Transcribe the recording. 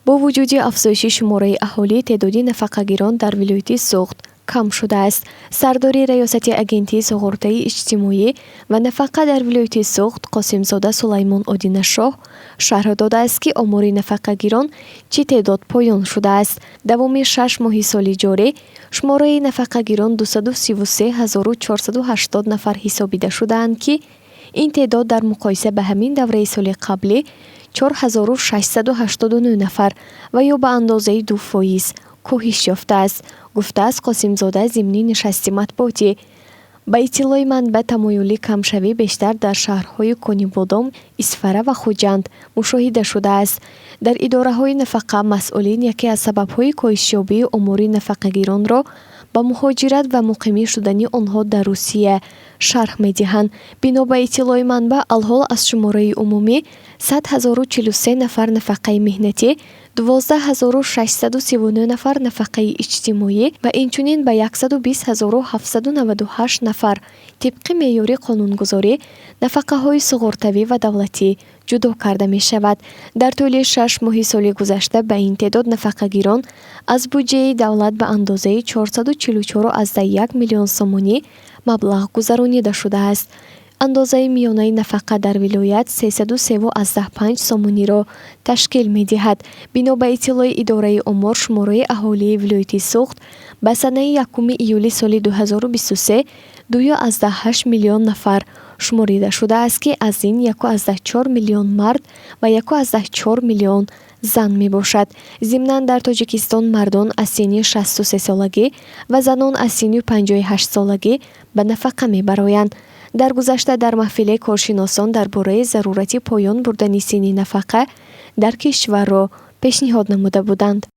бо вуҷуди афзоиши шумораи аҳолӣ теъдоди нафақагирон дар вилояти Суғд кам шудааст. Сардори раёсати агентии суғуртаи иҷтимоӣ ва нафақа дар вилояти Суғд Қосимзода Сулаймон Одинашоҳ шарҳ додааст, ки омори нафақагирон чӣ теъдод поён шудааст. Давоми 6 моҳи соли ҷорӣ шумораи нафақагирон 233,480 нафар ҳисобида шудаанд, ки ин теъдод дар муқоиса ба ҳамин давраи соли қаблӣ 4689 нафар ва ё ба андозаи 2% коҳиш ёфтааст, гуфтааст Қосимзода зимни нишасти матбуотӣ. Ба иттилои манбаъ, тамоюли камшавӣ бештар дар шаҳрҳои Конибодом, Исфара ва Хуҷанд мушоҳида шудааст. Дар идораҳои нафақа масъулин яке аз сабабҳои коҳишёбии омори нафақагиронро ба муҳоҷират ва муқимӣ шудани онҳо дар Русия шарҳ медиҳанд. Бино ба иттилои манбаъ, алҳол аз шумораи умумӣ 100,043 нафар нафақаи меҳнатӣ, 12639 нафар нафақаи иҷтимоӣ ва инчунин ба 120798 нафар тибқи меъёри қонунгузорӣ нафақаҳои суғуртавӣ ва давлатӣ ҷудо карда мешавад. Дар тӯли 6 моҳи соли гузашта ба ин теъдод нафақагирон аз буҷаи давлат ба андозаи 444,1 миллион сомонӣ маблағ гузаронида шудааст. андозаи миёнаи нафақа дар вилоят 303,5 сомониро ташкил медиҳад. Бино ба иттилои идораи омор, шумораи аҳолии вилояти Суғд ба санаи 1 июли соли 2023 2,8 миллион нафар шуморида шудааст, ки аз ин 1,4 миллион мард ва 1,4 миллион зан мебошад. Зимнан дар Тоҷикистон мардон аз синни 63 солагӣ ва занон аз синни 58 солагӣ ба нафақа мебароянд. дар гузашта дар маҳфили коршиносон дар бораи зарурати поён бурдани синни нафақа дар кишварро пешниҳод намуда буданд.